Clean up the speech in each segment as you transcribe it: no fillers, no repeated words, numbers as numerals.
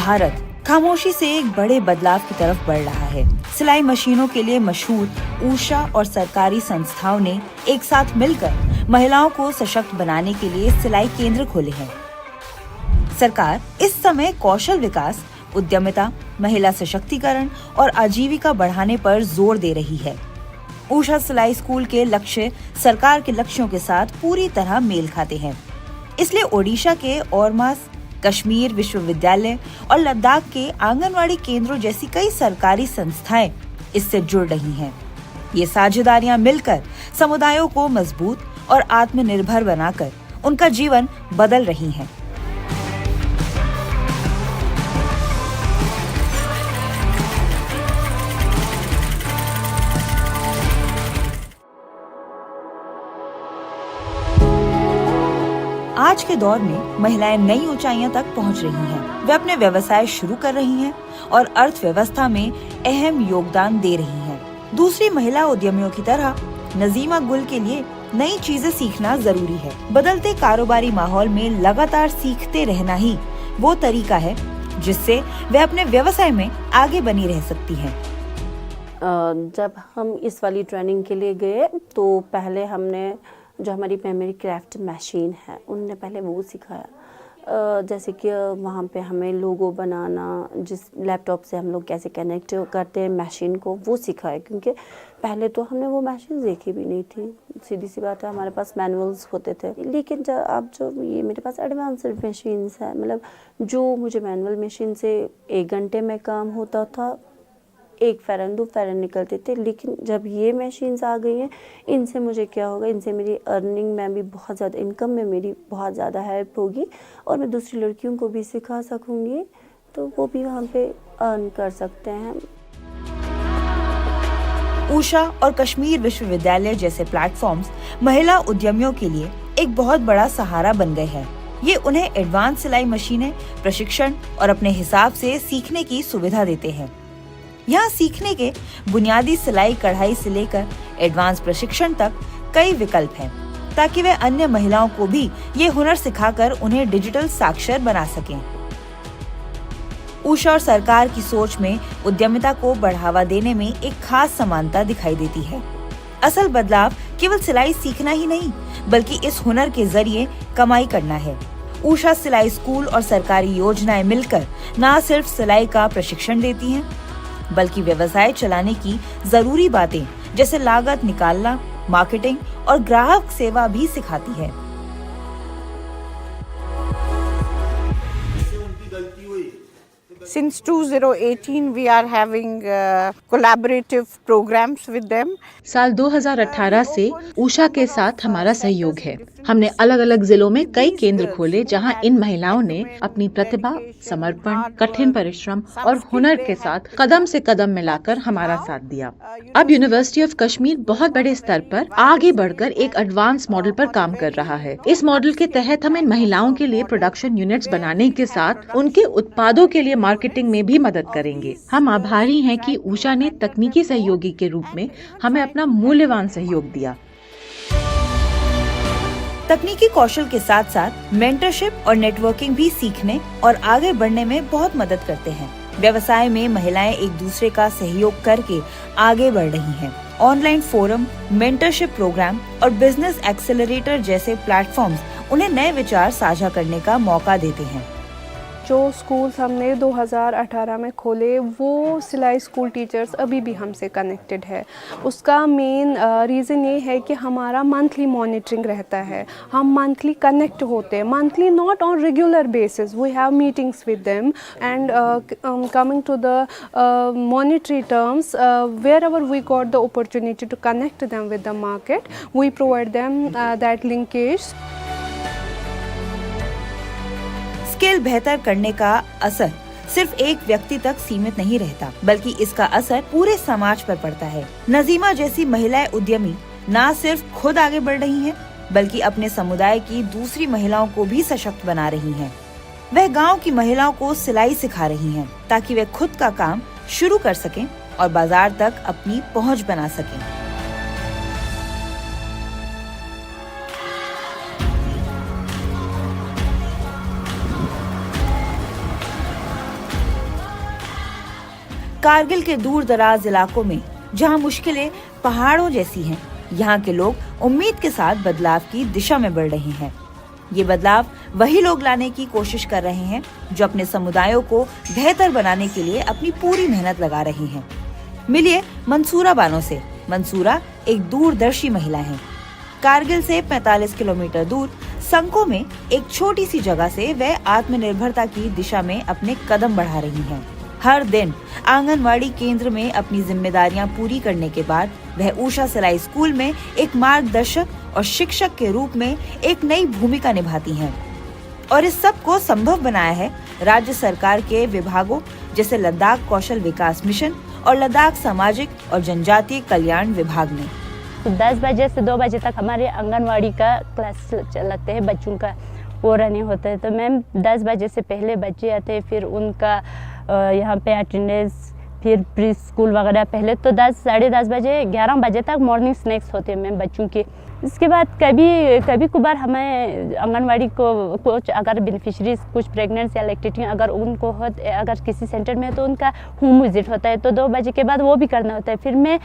भारत खामोशी से एक बड़े बदलाव की तरफ बढ़ रहा है। सिलाई मशीनों के लिए मशहूर ऊषा और सरकारी संस्थाओं ने एक साथ मिलकर महिलाओं को सशक्त बनाने के लिए सिलाई केंद्र खोले हैं। सरकार इस समय कौशल विकास, उद्यमिता, महिला सशक्तिकरण और आजीविका बढ़ाने पर जोर दे रही है। ऊषा सिलाई स्कूल के लक्ष्य सरकार के लक्ष्यों के साथ पूरी तरह मेल खाते हैं। इसलिए ओडिशा के ओरमास, कश्मीर विश्वविद्यालय और लद्दाख के आंगनवाड़ी केंद्रों जैसी कई सरकारी संस्थाएं इससे जुड़ रही हैं। ये साझेदारियां मिलकर समुदायों को मजबूत और आत्मनिर्भर बनाकर उनका जीवन बदल रही हैं। आज के दौर में महिलाएं नई ऊंचाइयों तक पहुंच रही हैं। वे अपने व्यवसाय शुरू कर रही हैं और अर्थव्यवस्था में अहम योगदान दे रही हैं। दूसरी महिला उद्यमियों की तरह नजीमा गुल के लिए नई चीजें सीखना जरूरी है। बदलते कारोबारी माहौल में लगातार सीखते रहना ही वो तरीका है जिससे वे अपने व्यवसाय में आगे बनी रह सकती हैं। जब हम इस वाली ट्रेनिंग के लिए गए तो पहले हमने जो हमारी मेमोरी क्राफ्ट मशीन है उनने पहले वो सिखाया। जैसे कि वहाँ पे हमें लोगो बनाना, जिस लैपटॉप से हम लोग कैसे कनेक्ट करते हैं मशीन को, वो सिखाया। क्योंकि पहले तो हमने वो मशीन देखी भी नहीं थी। सीधी सी बात है, हमारे पास मैनुअल्स होते थे। लेकिन जब अब जो ये मेरे पास एडवांस्ड मशीन्स है, मतलब जो मुझे मैनुअल मशीन से 1 घंटे में काम होता था, 1 फेरन 2 फेरन निकलते थे। लेकिन जब ये मशीन्स आ गई हैं, इनसे मुझे क्या होगा, इनसे मेरी अर्निंग में भी बहुत ज़्यादा, इनकम में मेरी बहुत ज़्यादा हेल्प होगी और मैं दूसरी लड़कियों को भी सिखा सकूँगी, तो वो भी वहाँ पे अर्न कर सकते हैं। ऊषा और कश्मीर विश्वविद्यालय जैसे प्लेटफॉर्म्स महिला उद्यमियों के लिए एक बहुत बड़ा सहारा बन गए हैं। ये उन्हें एडवांस सिलाई मशीनें, प्रशिक्षण और अपने हिसाब से सीखने की सुविधा देते हैं। यहाँ सीखने के बुनियादी सिलाई कढ़ाई से लेकर एडवांस प्रशिक्षण तक कई विकल्प हैं, ताकि वे अन्य महिलाओं को भी ये हुनर सिखाकर उन्हें डिजिटल साक्षर बना सकें। ऊषा और सरकार की सोच में उद्यमिता को बढ़ावा देने में एक खास समानता दिखाई देती है। असल बदलाव केवल सिलाई सीखना ही नहीं, बल्कि इस हुनर के जरिए कमाई करना है। ऊषा सिलाई स्कूल और सरकारी योजनाएं मिलकर न सिर्फ सिलाई का प्रशिक्षण देती हैं, बल्कि व्यवसाय चलाने की जरूरी बातें जैसे लागत निकालना, मार्केटिंग और ग्राहक सेवा भी सिखाती है। Since 2018 we are having collaborative programs with them. साल 2018 से ऊषा के साथ हमारा सहयोग है। हमने अलग अलग जिलों में कई केंद्र खोले जहां इन महिलाओं ने अपनी प्रतिभा, समर्पण, कठिन परिश्रम और हुनर के साथ कदम से कदम मिलाकर हमारा साथ दिया। अब यूनिवर्सिटी ऑफ कश्मीर बहुत बड़े स्तर पर आगे बढ़कर एक एडवांस मॉडल पर काम कर रहा है। इस मॉडल के तहत हम इन महिलाओं के लिए प्रोडक्शन यूनिट्स बनाने के साथ उनके उत्पादों के लिए मार्केटिंग में भी मदद करेंगे। हम आभारी हैं कि ऊषा ने तकनीकी सहयोगी के रूप में हमें अपना मूल्यवान सहयोग दिया। तकनीकी कौशल के साथ साथ मेंटरशिप और नेटवर्किंग भी सीखने और आगे बढ़ने में बहुत मदद करते हैं। व्यवसाय में महिलाएं एक दूसरे का सहयोग करके आगे बढ़ रही हैं। ऑनलाइन फोरम, मेंटरशिप प्रोग्राम और बिजनेस एक्सेलरेटर जैसे प्लेटफॉर्म्स उन्हें नए विचार साझा करने का मौका देते हैं। जो स्कूल्स हमने 2018 में खोले, वो सिलाई स्कूल टीचर्स अभी भी हमसे कनेक्टेड है। उसका मेन रीज़न ये है कि हमारा मंथली मॉनिटरिंग रहता है। हम मंथली कनेक्ट होते हैं, monthly not on regular basis, we have meetings with them and coming to the monetary terms, wherever we got the opportunity to connect them with the market, we provide them that linkage. Skill बेहतर करने का असर सिर्फ एक व्यक्ति तक सीमित नहीं रहता, बल्कि इसका असर पूरे समाज पर पड़ता है। नजीमा जैसी महिलाएं उद्यमी न सिर्फ खुद आगे बढ़ रही हैं, बल्कि अपने समुदाय की दूसरी महिलाओं को भी सशक्त बना रही हैं। वह गांव की महिलाओं को सिलाई सिखा रही हैं, ताकि वे खुद का काम शुरू कर सकें और बाजार तक अपनी पहुंच बना सकें। कारगिल के दूर दराज इलाकों में जहां मुश्किलें पहाड़ों जैसी हैं, यहाँ के लोग उम्मीद के साथ बदलाव की दिशा में बढ़ रहे हैं। ये बदलाव वही लोग लाने की कोशिश कर रहे हैं जो अपने समुदायों को बेहतर बनाने के लिए अपनी पूरी मेहनत लगा रहे हैं। मिलिए मंसूरा बानो से। मंसूरा एक दूरदर्शी महिला है। कारगिल से 45 किलोमीटर दूर संको में एक छोटी सी जगह से वह आत्मनिर्भरता की दिशा में अपने कदम बढ़ा रही हैं। हर दिन आंगनवाड़ी केंद्र में अपनी जिम्मेदारियां पूरी करने के बाद वह उषा सिलाई स्कूल में एक मार्गदर्शक और शिक्षक के रूप में एक नई भूमिका निभाती हैं। और इस सब को संभव बनाया है राज्य सरकार के विभागों जैसे लद्दाख कौशल विकास मिशन और लद्दाख सामाजिक और जनजातीय कल्याण विभाग ने। 10 बजे से 2 बजे तक हमारे आंगनवाड़ी का क्लास लगते हैं, बच्चों का वो रनिंग होता है। तो मैम 10 बजे से पहले बच्चे आते हैं, फिर उनका यहाँ पे अटेंडेंस, फिर प्री स्कूल वगैरह। पहले तो 10 साढ़े 10 बजे 11 बजे तक मॉर्निंग स्नैक्स होते हैं मैम बच्चों के। इसके बाद कभी कभार हमें आंगनवाड़ी को कुछ अगर बेनिफिशरीज कुछ प्रेग्नेंट या लैक्टेटिंग अगर उनको हो, अगर किसी सेंटर में है तो उनका होम विजिट होता है, तो 2 बजे के बाद वो भी करना होता है। फिर मैं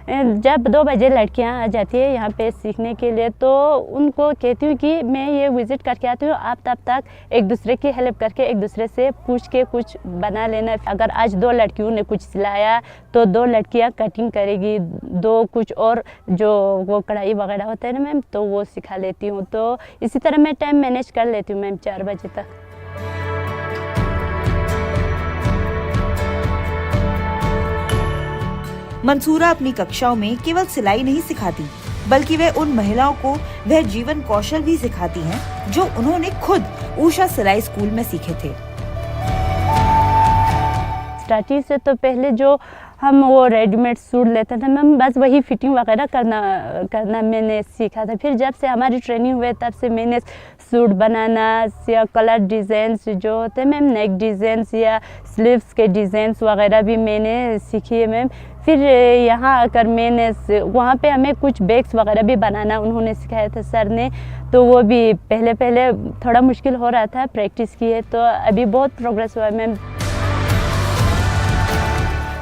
जब 2 बजे लड़कियां आ जाती है यहाँ पे सीखने के लिए, तो उनको कहती हूँ कि मैं ये विजिट करके आती हूँ, आप तब तक एक दूसरे की हेल्प करके एक दूसरे से पूछ के कुछ बना लेना। अगर आज 2 लड़कियों ने कुछ सिलाया तो 2 लड़कियाँ कटिंग करेगी, 2 कुछ और जो वो कढ़ाई वगैरह होता है ना मैम, तो वो सिखा लेती हूँ। तो इसी तरह मैं टाइम मैनेज कर लेती हूँ मैम 4 बजे तक। मंसूरा अपनी कक्षाओं में केवल सिलाई नहीं सिखाती, बल्कि वह उन महिलाओं को वह जीवन कौशल भी सिखाती हैं जो उन्होंने खुद उषा सिलाई स्कूल में सीखे थे। स्टार्टिंग से तो पहले जो हम वो रेडीमेड सूट लेते थे मैम, बस वही फिटिंग वगैरह करना मैंने सीखा था। फिर जब से हमारी ट्रेनिंग हुई तब से मैंने सूट बनाना या कलर डिज़ाइंस जो होते हैं मैम, नेक डिज़ाइंस या स्लीव्स के डिज़ाइंस वगैरह भी मैंने सीखी है मैम। फिर यहाँ आकर मैंने वहाँ पे हमें कुछ बैग्स वगैरह भी बनाना उन्होंने सिखाया था सर ने, तो वो भी पहले थोड़ा मुश्किल हो रहा था, प्रैक्टिस की है तो अभी बहुत प्रोग्रेस हुआ है मैम।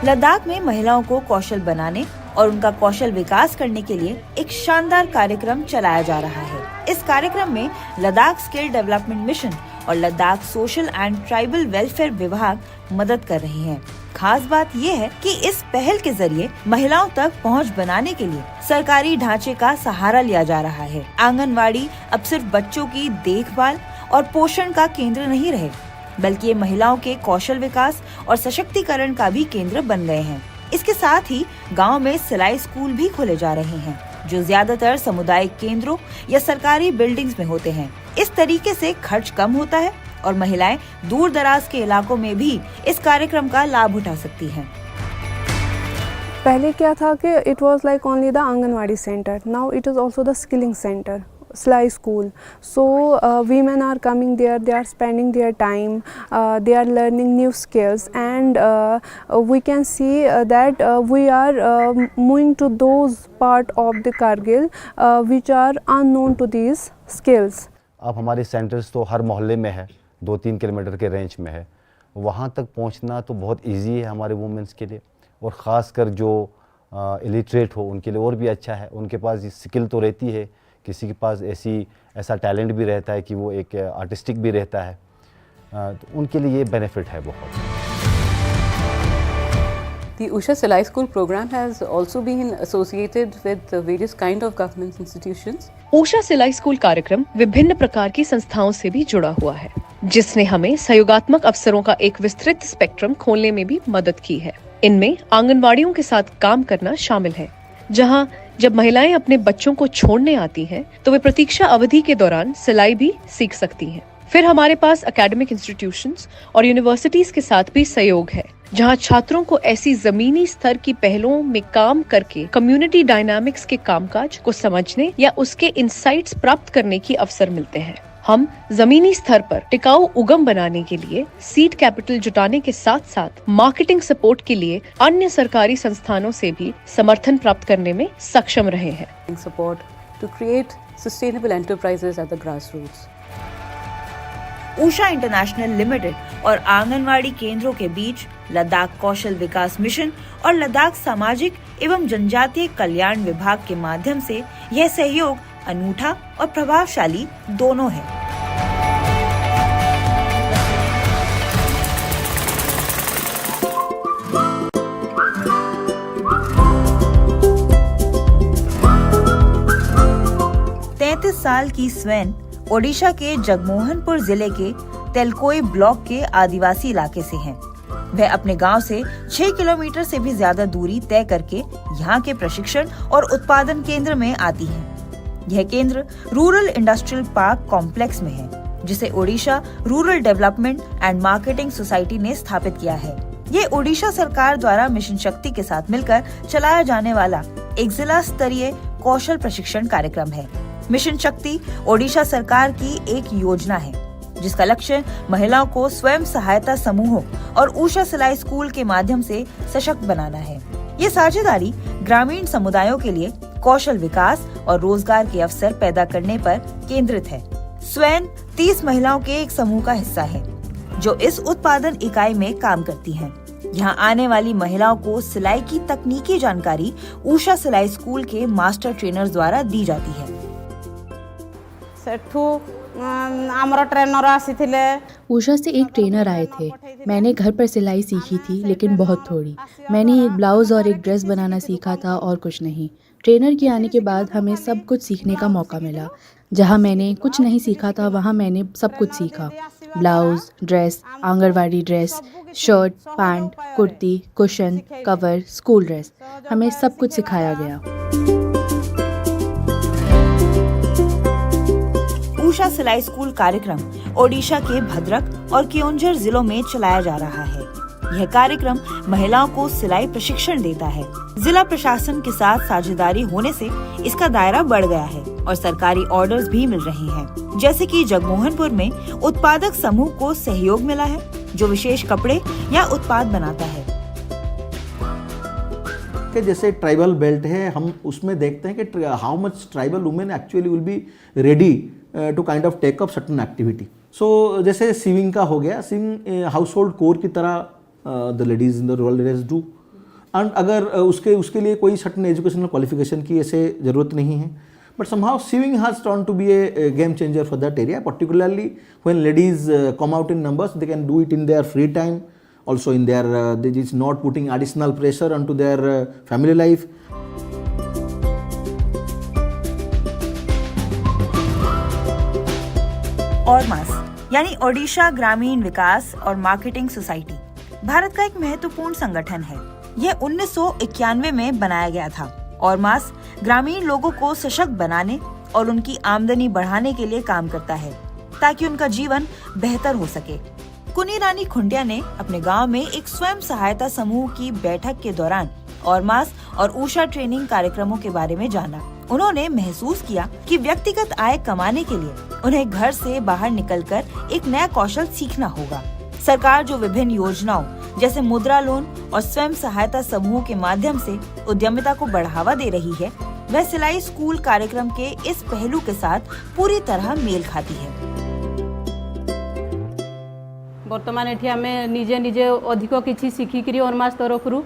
लद्दाख में महिलाओं को कौशल बनाने और उनका कौशल विकास करने के लिए एक शानदार कार्यक्रम चलाया जा रहा है। इस कार्यक्रम में लद्दाख स्किल डेवलपमेंट मिशन और Ladakh social and tribal welfare विभाग मदद कर रहे हैं। खास बात यह है कि इस पहल के जरिए महिलाओं तक पहुंच बनाने के लिए सरकारी ढांचे का सहारा लिया जा रहा है। आंगनवाड़ी अब सिर्फ बच्चों की देखभाल और पोषण का केंद्र नहीं रहे, बल्कि ये महिलाओं के कौशल विकास और सशक्तिकरण का भी केंद्र बन गए हैं। इसके साथ ही गांव में सिलाई स्कूल भी खोले जा रहे हैं, जो ज्यादातर सामुदायिक केंद्रों या सरकारी बिल्डिंग्स में होते हैं। इस तरीके से खर्च कम होता है और महिलाएं दूर दराज के इलाकों में भी इस कार्यक्रम का लाभ उठा सकती हैं। पहले क्या था कि it was like only the anganwadi centre, now it is also the skilling centre, Silai school. So women are coming there, they are spending their time, they are learning new skills, and we can see that we are moving to those part of the Kargil which are unknown to these skills. अब हमारे centres तो हर मोहल्ले में है, 2-3 kilometre के range में है। वहाँ तक पहुँचना तो बहुत इजी है हमारे वुमेंस के लिए, और ख़ासकर जो इलिटरेट हो उनके लिए और भी अच्छा है। उनके पास ये स्किल तो रहती है, किसी के पास ऐसा टैलेंट भी रहता है कि वो एक आर्टिस्टिक भी रहता है, तो उनके लिए ये बेनिफिट है बहुत। The Usha Silai School program has also been associated with various kind of government institutions. Usha सिलाई स्कूल कार्यक्रम विभिन्न प्रकार की संस्थाओं से भी जुड़ा हुआ है, जिसने हमें सहयोगात्मक अवसरों का एक विस्तृत स्पेक्ट्रम खोलने में भी मदद की है। इनमें आंगनवाड़ियों के साथ काम करना शामिल है, जहां जब महिलाएं अपने बच्चों को छोड़ने आती हैं, तो वे प्रतीक्षा अवधि के दौरान सिलाई भी सीख सकती हैं। फिर हमारे पास एकेडमिक इंस्टीट्यूशंस और यूनिवर्सिटीज के साथ भी सहयोग है, जहां छात्रों को ऐसी जमीनी स्तर की पहलों में काम करके कम्युनिटी डायनामिक्स के कामकाज को समझने या उसके इंसाइट्स प्राप्त करने की अवसर मिलते हैं। हम जमीनी स्तर पर टिकाऊ उगम बनाने के लिए सीड कैपिटल जुटाने के साथ साथ मार्केटिंग सपोर्ट के लिए अन्य सरकारी संस्थानों से भी समर्थन प्राप्त करने में सक्षम रहे हैं। Support to create sustainable enterprises at the grassroots. Usha international limited और आंगनवाड़ी केंद्रों के बीच लद्दाख कौशल विकास मिशन और लद्दाख सामाजिक एवं जनजातीय कल्याण विभाग के माध्यम से यह सहयोग अनूठा और प्रभावशाली दोनों है। साल की स्वेन ओडिशा के जगमोहनपुर जिले के तेलकोई ब्लॉक के आदिवासी इलाके से हैं। वह अपने गांव से 6 किलोमीटर से भी ज्यादा दूरी तय करके यहां के प्रशिक्षण और उत्पादन केंद्र में आती हैं। यह केंद्र रूरल इंडस्ट्रियल पार्क कॉम्प्लेक्स में है, जिसे Odisha rural development and marketing society ने स्थापित किया है। ये ओडिशा सरकार द्वारा मिशन शक्ति के साथ मिलकर चलाया जाने वाला एक जिला स्तरीय कौशल प्रशिक्षण कार्यक्रम है। मिशन शक्ति ओडिशा सरकार की एक योजना है, जिसका लक्ष्य महिलाओं को स्वयं सहायता समूहों और उषा सिलाई स्कूल के माध्यम से सशक्त बनाना है। ये साझेदारी ग्रामीण समुदायों के लिए कौशल विकास और रोजगार के अवसर पैदा करने पर केंद्रित है। स्वयं 30 महिलाओं के एक समूह का हिस्सा है, जो इस उत्पादन इकाई में काम करती हैं। यहाँ आने वाली महिलाओं को सिलाई की तकनीकी जानकारी उषा सिलाई स्कूल के मास्टर ट्रेनर्स द्वारा दी जाती है। उषा से एक ट्रेनर आए थे। मैंने घर पर सिलाई सीखी थी, लेकिन बहुत थोड़ी। मैंने एक ब्लाउज और एक ड्रेस बनाना सीखा था और कुछ नहीं। ट्रेनर के आने के बाद हमें सब कुछ सीखने का मौका मिला। जहाँ मैंने कुछ नहीं सीखा था, वहाँ मैंने सब कुछ सीखा। Blouse, dress, anganwadi dress, shirt, pant, kurti, cushion, cover, school dress, हमें सब कुछ सिखाया गया। उषा सिलाई स्कूल कार्यक्रम ओडिशा के भद्रक और केओंझर जिलों में चलाया जा रहा है। यह कार्यक्रम महिलाओं को सिलाई प्रशिक्षण देता है। जिला प्रशासन के साथ साझेदारी होने से इसका दायरा बढ़ गया है और सरकारी ऑर्डर्स भी मिल रहे हैं। जैसे कि जगमोहनपुर में उत्पादक समूह को सहयोग मिला है, जो विशेष कपड़े या उत्पाद बनाता है। कि जैसे ट्राइबल बेल्ट है, हम उसमें देखते हैं कि how much tribal women actually will be ready to kind of take up certain activity. So जैसे सीविंग का हो गया, सीविंग हाउस होल्ड कोर की तरह the ladies in the rural areas do. And अगर उसके लिए कोई सर्टन एजुकेशनल क्वालिफिकेशन की ऐसे ज़रूरत नहीं है, but somehow sewing has turn to be a game changer for that area, particularly when ladies come out in numbers, they can do it in their free time, also in their they is not putting additional pressure onto their family life. ऑरमास यानी ओडिशा ग्रामीण विकास और marketing society Bharat का एक महत्वपूर्ण संगठन है। यह 1991 में बनाया गया था। ऑरमास ग्रामीण लोगों को सशक्त बनाने और उनकी आमदनी बढ़ाने के लिए काम करता है, ताकि उनका जीवन बेहतर हो सके। कुनी रानी खुंटिया ने अपने गांव में एक स्वयं सहायता समूह की बैठक के दौरान ऑरमास और उषा ट्रेनिंग कार्यक्रमों के बारे में जाना। उन्होंने महसूस किया कि व्यक्तिगत आय कमाने के लिए उन्हें घर से बाहर निकलकर एक नया कौशल सीखना होगा। सरकार जो विभिन्न योजनाओं जैसे मुद्रा लोन और स्वयं सहायता समूहों के माध्यम से उद्यमिता को बढ़ावा दे रही है, वह सिलाई स्कूल कार्यक्रम के इस पहलू के साथ पूरी तरह मेल खाती है। वर्तमान एठी हमें निजे निजे अधिक किछि शिखिकरी ऑरमास तरफरु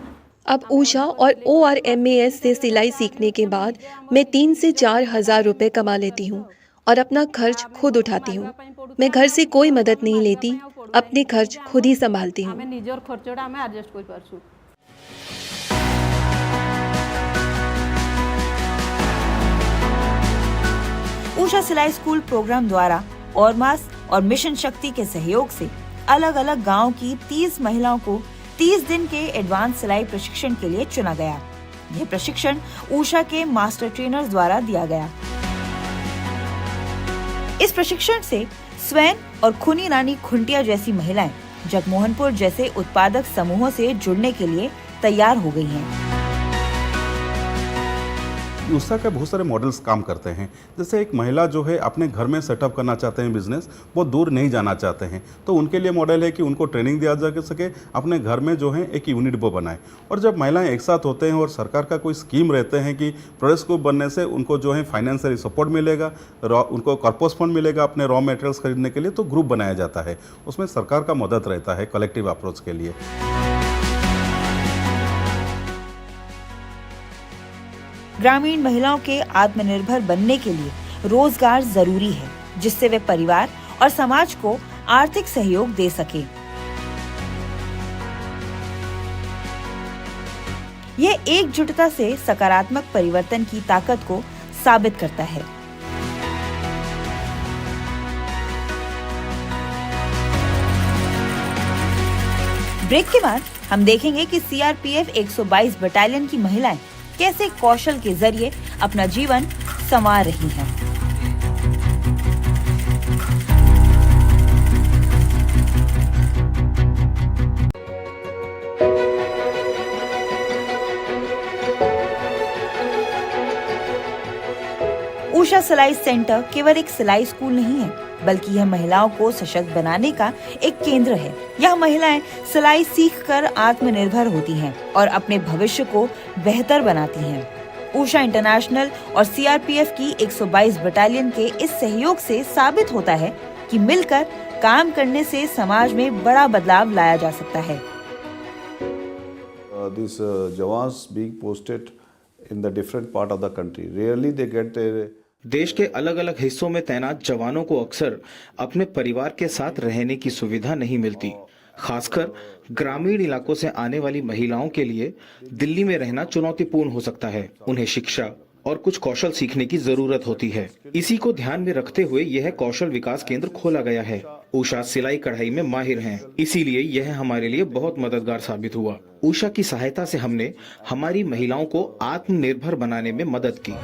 अब उषा और ORMAS से सिलाई सीखने के बाद मैं 3 से 4 हज़ार रुपए कमा लेती हूँ और अपना खर्च खुद उठाती हूँ। मैं घर से कोई मदद नहीं लेती, अपने खर्च खुद ही संभालती हूँ। निजर खर्चटा हमें एडजस्ट कर पारछु। उषा सिलाई स्कूल प्रोग्राम द्वारा ऑरमास और मिशन शक्ति के सहयोग से अलग अलग गांव की 30 महिलाओं को 30 दिन के एडवांस सिलाई प्रशिक्षण के लिए चुना गया। यह प्रशिक्षण उषा के मास्टर ट्रेनर्स द्वारा दिया गया। इस प्रशिक्षण से स्वयं और खुनी रानी खुंटिया जैसी महिलाएं जगमोहनपुर जैसे उत्पादक समूहों से जुड़ने के लिए तैयार हो गई हैं। उषा के बहुत सारे मॉडल्स काम करते हैं। जैसे एक महिला जो है अपने घर में सेटअप करना चाहते हैं बिजनेस, वो दूर नहीं जाना चाहते हैं, तो उनके लिए मॉडल है कि उनको ट्रेनिंग दिया जा सके, अपने घर में जो है एक यूनिट वो बनाए। और जब महिलाएं एक साथ होते हैं और सरकार का कोई स्कीम रहते हैं कि प्रोडक्ट्स ग्रुप बनने से उनको जो है फाइनेंशियल सपोर्ट मिलेगा, उनको कॉर्पस फंड मिलेगा अपने रॉ मटेरियल्स खरीदने के लिए, तो ग्रुप बनाया जाता है। उसमें सरकार का मदद रहता है कलेक्टिव अप्रोच के लिए। ग्रामीण महिलाओं के आत्मनिर्भर बनने के लिए रोजगार जरूरी है, जिससे वे परिवार और समाज को आर्थिक सहयोग दे सके। यह एकजुटता से सकारात्मक परिवर्तन की ताकत को साबित करता है। ब्रेक के बाद हम देखेंगे कि सीआरपीएफ 122 बटालियन की महिलाएं कैसे कौशल के जरिए अपना जीवन संवार रही हैं। ऊषा सिलाई सेंटर केवल एक सिलाई स्कूल नहीं है, बल्कि यह महिलाओं को सशक्त बनाने का एक केंद्र है। यह महिलाएं सिलाई सीखकर आत्मनिर्भर होती हैं और अपने भविष्य को बेहतर बनाती हैं। ऊषा इंटरनेशनल और सीआरपीएफ की 122 बटालियन के इस सहयोग से साबित होता है कि मिलकर काम करने से समाज में बड़ा बदलाव लाया जा सकता है। These jawans being posted in the different part of the country, rarely they get देश के अलग अलग हिस्सों में तैनात जवानों को अक्सर अपने परिवार के साथ रहने की सुविधा नहीं मिलती। खासकर ग्रामीण इलाकों से आने वाली महिलाओं के लिए दिल्ली में रहना चुनौतीपूर्ण हो सकता है। उन्हें शिक्षा और कुछ कौशल सीखने की जरूरत होती है। इसी को ध्यान में रखते हुए यह कौशल विकास केंद्र खोला गया है। ऊषा सिलाई कढ़ाई में माहिर हैं, इसीलिए यह हमारे लिए बहुत मददगार साबित हुआ। ऊषा की सहायता से हमने हमारी महिलाओं को आत्मनिर्भर बनाने में मदद की।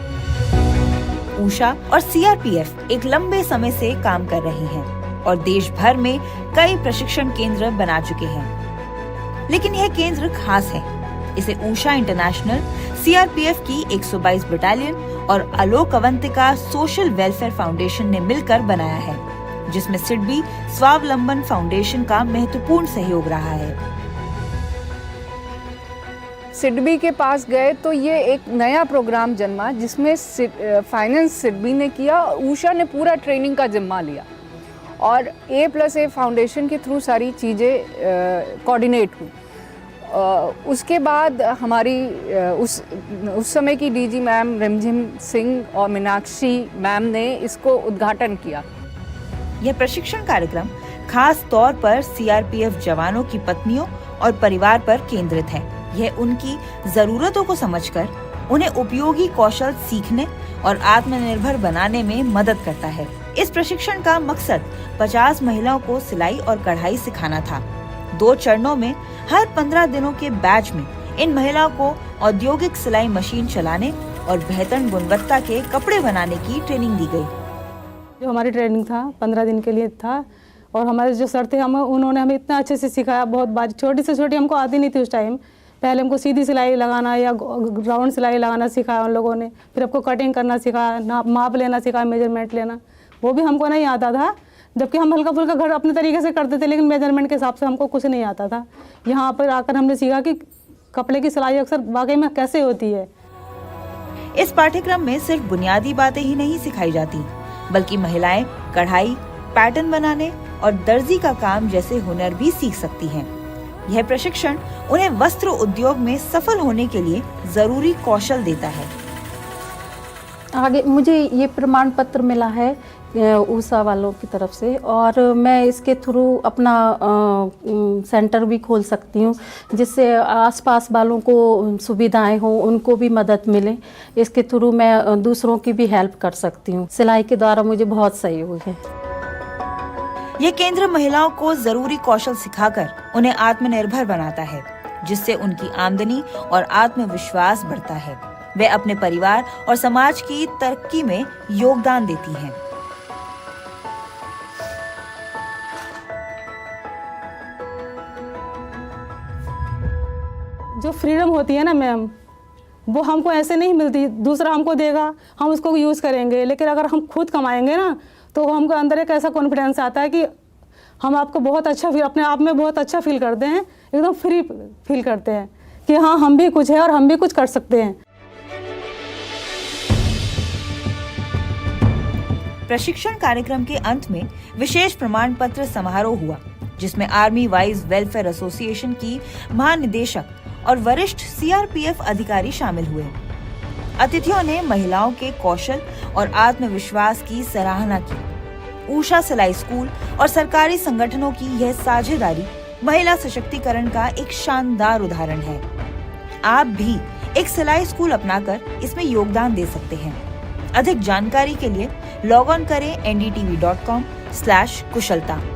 ऊषा और सीआरपीएफ एक लंबे समय से काम कर रही हैं और देश भर में कई प्रशिक्षण केंद्र बना चुके हैं। लेकिन यह केंद्र खास है। इसे ऊषा इंटरनेशनल, सीआरपीएफ की 122 बटालियन और आलोक अवंतिका सोशल वेलफेयर फाउंडेशन ने मिलकर बनाया है, जिसमें सिडबी स्वावलंबन फाउंडेशन का महत्वपूर्ण सहयोग रहा है। सिडबी के पास गए तो ये एक नया प्रोग्राम जन्मा, जिसमें फाइनेंस सिडबी ने किया और ऊषा ने पूरा ट्रेनिंग का जिम्मा लिया और A+A फाउंडेशन के थ्रू सारी चीज़ें कोऑर्डिनेट हुई। उसके बाद हमारी उस समय की डीजी मैम रिमझिम सिंह और मीनाक्षी मैम ने इसको उद्घाटन किया। यह प्रशिक्षण कार्यक्रम खास तौर पर सीआरपीएफ जवानों की पत्नियों और परिवार पर केंद्रित है। यह उनकी जरूरतों को समझकर उन्हें उपयोगी कौशल सीखने और आत्मनिर्भर बनाने में मदद करता है। इस प्रशिक्षण का मकसद 50 महिलाओं को सिलाई और कढ़ाई सिखाना था। 2 चरणों में हर 15 दिनों के बैच में इन महिलाओं को औद्योगिक सिलाई मशीन चलाने और बेहतर गुणवत्ता के कपड़े बनाने की ट्रेनिंग दी गई। जो हमारी ट्रेनिंग था 15 दिन के लिए था और हमारे जो सर थे उन्होंने हमें इतना अच्छे से सिखाया। बहुत बार छोटी से छोटी हमको आती नहीं थी उस टाइम। पहले हमको सीधी सिलाई लगाना या राउंड सिलाई लगाना सिखाया उन लोगों ने। फिर हमको कटिंग करना सिखाया, माप लेना सिखाया, मेजरमेंट लेना, वो भी हमको नहीं आता था। जबकि हम हल्का फुल्का घर अपने तरीके से करते थे, लेकिन मेजरमेंट के हिसाब से हमको कुछ नहीं आता था। यहाँ पर आकर हमने सीखा कि कपड़े की सिलाई अक्सर वाकई में कैसे होती है। इस पाठ्यक्रम में सिर्फ बुनियादी बातें ही नहीं सिखाई जाती, बल्कि महिलाएं कढ़ाई, पैटर्न बनाने और दर्जी का काम जैसे हुनर भी सीख सकती हैं। यह प्रशिक्षण उन्हें वस्त्र उद्योग में सफल होने के लिए जरूरी कौशल देता है। आगे मुझे ये प्रमाण पत्र मिला है ऊषा वालों की तरफ से और मैं इसके थ्रू अपना सेंटर भी खोल सकती हूँ, जिससे आसपास वालों को सुविधाएं हों, उनको भी मदद मिले। इसके थ्रू मैं दूसरों की भी हेल्प कर सकती हूँ। सिलाई के द्वारा मुझे बहुत सहयोग है। ये केंद्र महिलाओं को जरूरी कौशल सिखाकर उन्हें आत्मनिर्भर बनाता है, जिससे उनकी आमदनी और आत्मविश्वास बढ़ता है। वे अपने परिवार और समाज की तरक्की में योगदान देती हैं। जो फ्रीडम होती है ना मैम, वो हमको ऐसे नहीं मिलती। दूसरा हमको देगा, हम उसको यूज़ करेंगे, लेकिन अगर हम खुद कमाएंगे ना तो हमको अंदर एक ऐसा कॉन्फिडेंस आता है कि हम आपको बहुत अच्छा फील, अपने आप में बहुत अच्छा फील करते हैं, एकदम फ्री फील करते हैं कि हाँ हम भी कुछ है और हम भी कुछ कर सकते हैं। प्रशिक्षण कार्यक्रम के अंत में विशेष प्रमाण पत्र समारोह हुआ, जिसमें आर्मी वाइज वेलफेयर एसोसिएशन की महानिदेशक और वरिष्ठ सीआरपीएफ अधिकारी शामिल हुए। अतिथियों ने महिलाओं के कौशल और आत्मविश्वास की सराहना की। उषा सिलाई स्कूल और सरकारी संगठनों की यह साझेदारी महिला सशक्तिकरण का एक शानदार उदाहरण है। आप भी एक सिलाई स्कूल अपनाकर इसमें योगदान दे सकते हैं। अधिक जानकारी के लिए लॉग ऑन करें ndtv.com/कुशलता।